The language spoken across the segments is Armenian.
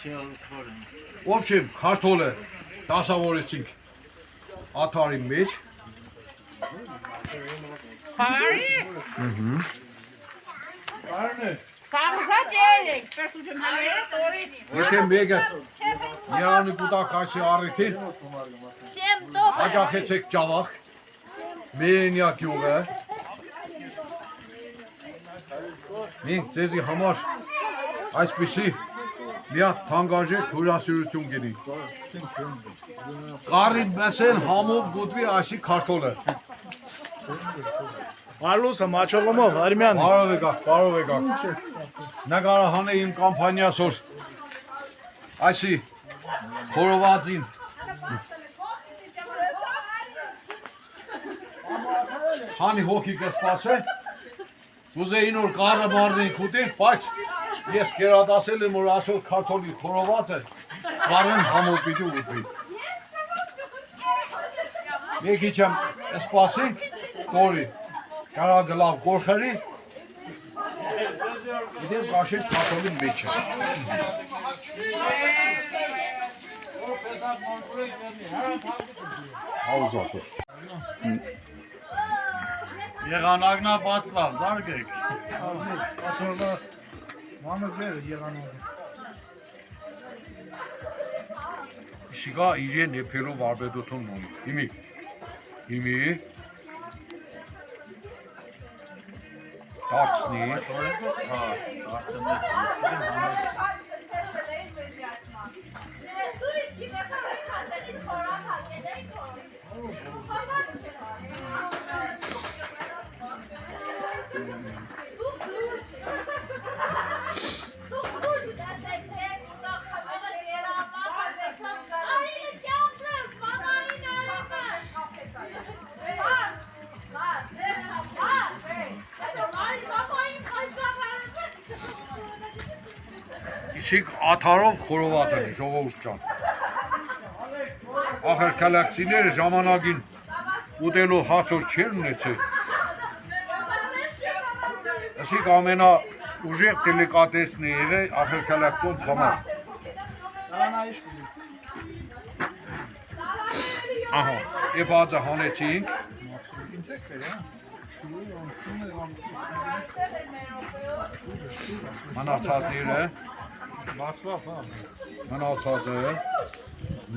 В общем, քարտոլը դասավորեցինք աթարի մեջ։ Քարի։ Կարնը։ Կարուսած երեք, պերտուջն հալերը տորի։ Եթե մեկը Երանի կուտակ այսի առիթին աջախեցեք ճավախ, մերենյակ յուղը, մենք ձեզի համար այսպիսի մի հատ թանկարժեք հյուրասիրություն գինի։ Կարի մեսեն համով գուտվի այսի քարտոլը։ Արլուսը մաչողումով, Արմյան։ Բարով եկակ։ Նկարահանը իմ կամպանիասոր այսի խորովածին Հանի հոգի կսպասե, ուզեին որ կարը մարնեին կուտի, բայց ես կերադասել եմ, որ ասոր քարտոլի խորովածը կարեն համով պիտի ուտվի։ Մեկ իչեմ սպասենք, տորի, կարագը լավ կորխերի, իդեմ կաշենք քարտոլի մեջը։ Հաուզատոր։ Եղանակնա բացվավ, զարգեք։ Ասորվա մանոձերը եղանակը։ Շիկա իժեն եփերով արբեդոթոն մոնի։ Հիմի։ Դարձնի։ Իսկ աթարով խորոված են, ժողովուրդ ջան։ Ախր քալակցիները ժամանակին ուտելու հացոր չեր ունեցել։ Ասիկ ամենա ուժեղ դելիկատեսն է եղել ախր քալակցոնց համար։ Ահա, եբածը հանեցինք։ Մնացածները Մնացածը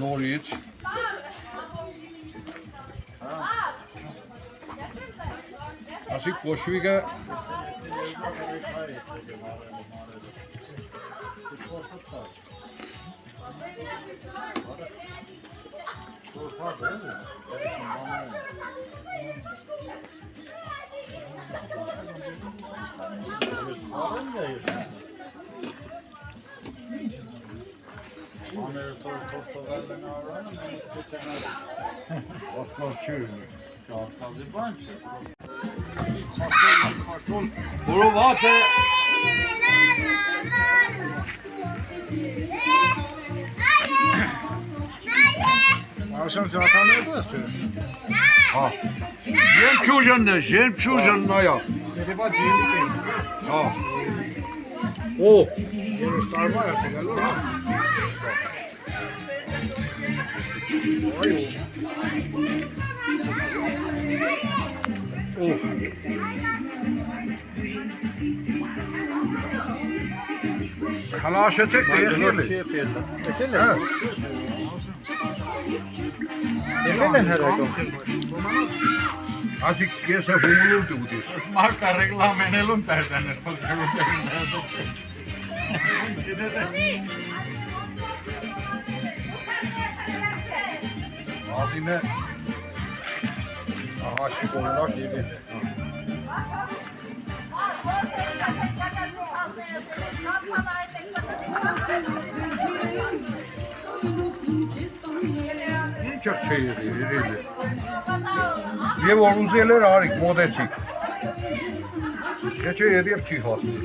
նորից ասիկ կոշվիկը Խորոված է Աշան զատաները դες պերը։ Հա Ժեմչուժն նայա Եթե բա ջելիկ է։ Հա Օ Երոշ տարվա է ասեգալու, հա։ Քալաշեցեք դե եղել ես։ Եկել է։ Եկել են հրակով։ Ասիկ կեսը հումուլուր դուդես։ Մարկա ռեգլամենելուն տերտաներ խոցերում Ասինը աղաշի կողնակ եղել է։ Ինչ եք չէ եղել է։ Եվ որ ուզել էր արիք, մոդեցիք։ Չէ եդև չի հասնի։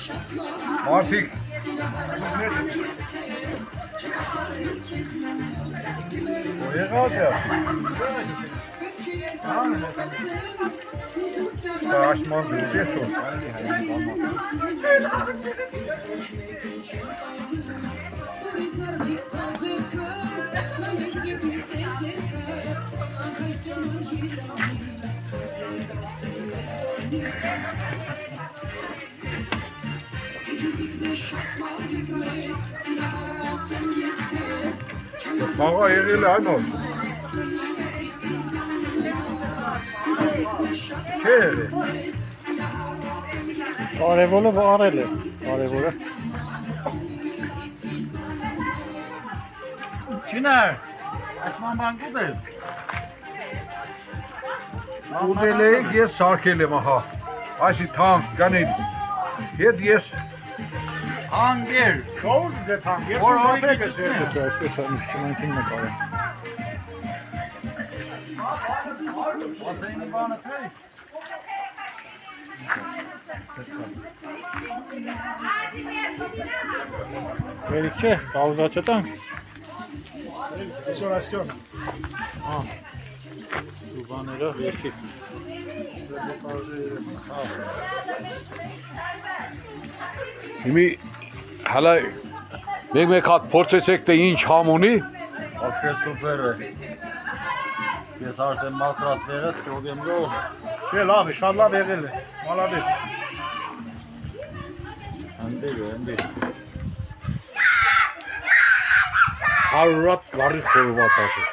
Մարդիկ եղած է։ Ստաշման դուք ես ու։ Մաղա եղել է այնով։ Չէ եղել։ Կարևորը վարել է, կարևորը։ Չինար, այսման բան կուտես։ Ուզել էիք, ես սարքել եմ, ահա։ Այսի թանք, գանին։ Հետ ես Հանգեր։ Կողմ ձե թանկ, ես Որ ու օրինք բապեգս չսնե։ երկս է, այսպես ինստրումենտին նկարը։ Ասեինի բանը թեի։ Վերիք չէ, կաուզա չտանք։ Այսօր այսքան։ Դու բաները երկի։ Հիմի հələ մեկ հատ փորձեցեք թե ինչ համ ունի։ Вообще սուպեր է։ Ես արդեն մատրած դերս ճոգեմ գող։ Չէ, լավ է, շատ լավ եղել է, մալադեց։ Հանդեր է, հանդեր։ Հարուրատ կարի խորված ասը։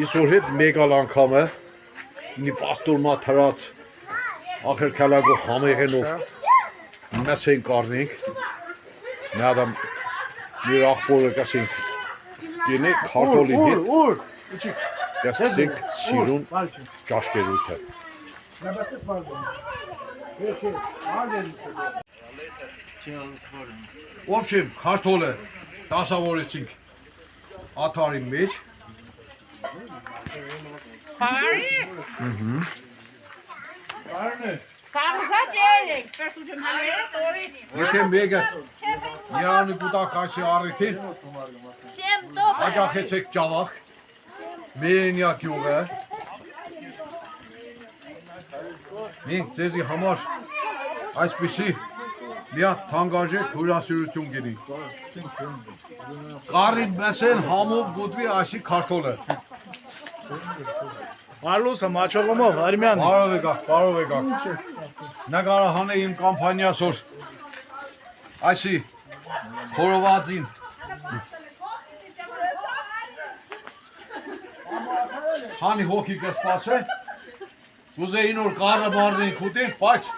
Իսօր հետ մեկ ալ անգամ է, ինի պաստորմա թրած ախր կալագո համեղենով մեզ են կարնենք, մի ադամ մեր աղբորը կասենք, գենեք քարտոլին հետ, Ուր, իչիկ։ կասենք սիրուն ճաշկերույթը։ Նաբաստես վարդում։ Չէ, արդեն։ В общем, քարտոլը դասավորեցինք աթարի մեջ, Բարի։ Բարն է։ Կարուզած երեք, պերտուջն համերը տորի։ եթե մեկը Երանի կուտակ այսի առիթին, աջախեցեք ճավախ, մերենյա գյուղը, մենք ձեզի համար այսպիսի մի հատ թանկարժեք հյուրասիրություն գինի։ Կարի մեսեն համով գուտվի այսի քարտոլը։ Արլուսը մաչողումով, Արմյան։ Բարով եկակ։ Նկարահան է իմ կամպանիասոր այսի խորովածին։ Քանի հոգի կսպասե, կուզեին որ կարը մարնեին կուտի, բայց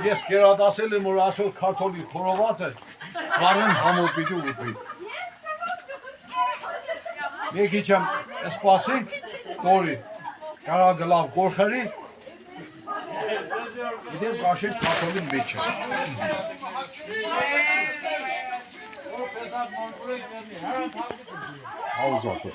ես կերադասել եմ որ ասոր քարտոլի խորովածը կարեն համով պիտի ուտվի։ Մեկ իչեմ սպասենք տորի, կարագը լավ կորխերի, իդեմ կաշենք քարտոլին մեջ է։ Հաուզակը։